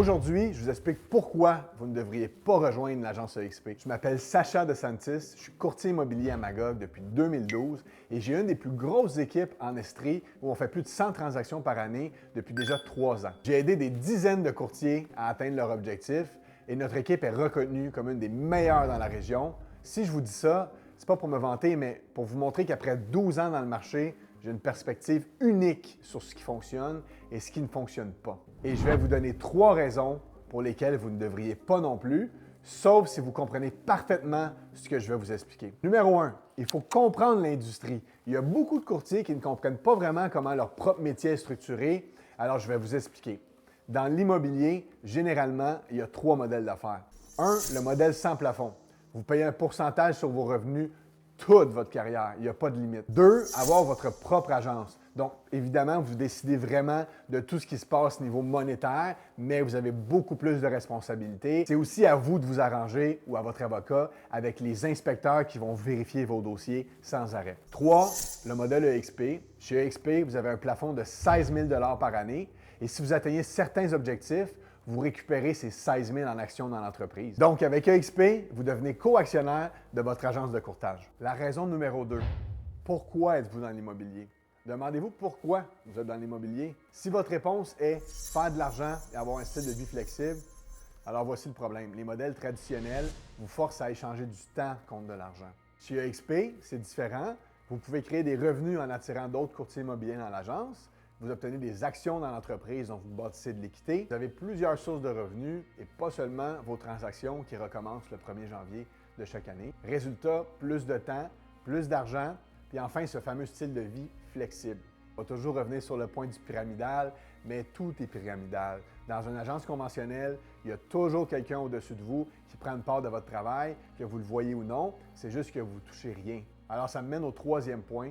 Aujourd'hui, je vous explique pourquoi vous ne devriez pas rejoindre l'agence EXP. Je m'appelle Sacha DeSantis, je suis courtier immobilier à Magog depuis 2012 et j'ai une des plus grosses équipes en Estrie où on fait plus de 100 transactions par année depuis déjà 3 ans. J'ai aidé des dizaines de courtiers à atteindre leur objectif et notre équipe est reconnue comme une des meilleures dans la région. Si je vous dis ça, c'est pas pour me vanter, mais pour vous montrer qu'après 12 ans dans le marché, j'ai une perspective unique sur ce qui fonctionne et ce qui ne fonctionne pas. Et je vais vous donner 3 raisons pour lesquelles vous ne devriez pas non plus, sauf si vous comprenez parfaitement ce que je vais vous expliquer. Numéro 1, il faut comprendre l'industrie. Il y a beaucoup de courtiers qui ne comprennent pas vraiment comment leur propre métier est structuré, alors je vais vous expliquer. Dans l'immobilier, généralement, il y a 3 modèles d'affaires. 1, le modèle sans plafond. Vous payez un pourcentage sur vos revenus toute votre carrière. Il n'y a pas de limite. 2, avoir votre propre agence. Donc, évidemment, vous décidez vraiment de tout ce qui se passe au niveau monétaire, mais vous avez beaucoup plus de responsabilités. C'est aussi à vous de vous arranger ou à votre avocat avec les inspecteurs qui vont vérifier vos dossiers sans arrêt. 3, le modèle EXP. Chez EXP, vous avez un plafond de 16 000 $ par année et si vous atteignez certains objectifs, vous récupérez ces 16 000 en actions dans l'entreprise. Donc, avec EXP, vous devenez co-actionnaire de votre agence de courtage. La raison numéro 2, pourquoi êtes-vous dans l'immobilier? Demandez-vous pourquoi vous êtes dans l'immobilier. Si votre réponse est faire de l'argent et avoir un style de vie flexible, alors voici le problème. Les modèles traditionnels vous forcent à échanger du temps contre de l'argent. Chez EXP, c'est différent. Vous pouvez créer des revenus en attirant d'autres courtiers immobiliers dans l'agence. Vous obtenez des actions dans l'entreprise dont vous bâtissez de l'équité. Vous avez plusieurs sources de revenus et pas seulement vos transactions qui recommencent le 1er janvier de chaque année. Résultat, plus de temps, plus d'argent, puis enfin ce fameux style de vie flexible. On va toujours revenir sur le point du pyramidal, mais tout est pyramidal. Dans une agence conventionnelle, il y a toujours quelqu'un au-dessus de vous qui prend une part de votre travail, que vous le voyez ou non, c'est juste que vous ne touchez rien. Alors ça me mène au 3e point,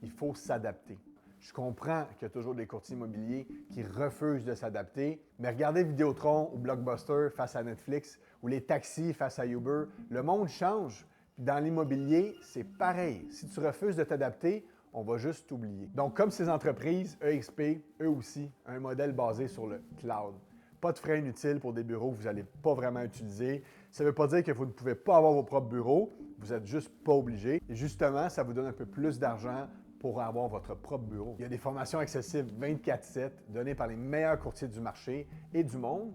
il faut s'adapter. Je comprends qu'il y a toujours des courtiers immobiliers qui refusent de s'adapter, mais regardez Vidéotron ou Blockbuster face à Netflix ou les taxis face à Uber, le monde change. Puis dans l'immobilier, c'est pareil. Si tu refuses de t'adapter, on va juste t'oublier. Donc, comme ces entreprises, EXP, eux aussi, un modèle basé sur le cloud. Pas de frais inutiles pour des bureaux que vous n'allez pas vraiment utiliser. Ça ne veut pas dire que vous ne pouvez pas avoir vos propres bureaux, vous n'êtes juste pas obligé. Et justement, ça vous donne un peu plus d'argent pour avoir votre propre bureau. Il y a des formations accessibles 24/7 données par les meilleurs courtiers du marché et du monde.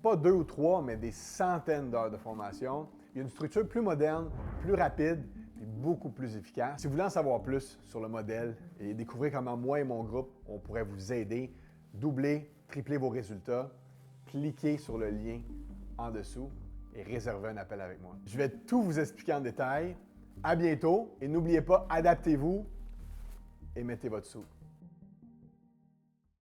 Pas 2 ou 3, mais des centaines d'heures de formation. Il y a une structure plus moderne, plus rapide et beaucoup plus efficace. Si vous voulez en savoir plus sur le modèle et découvrir comment moi et mon groupe, on pourrait vous aider, doubler, tripler vos résultats, cliquez sur le lien en dessous et réservez un appel avec moi. Je vais tout vous expliquer en détail. À bientôt et n'oubliez pas, adaptez-vous et mettez votre sou.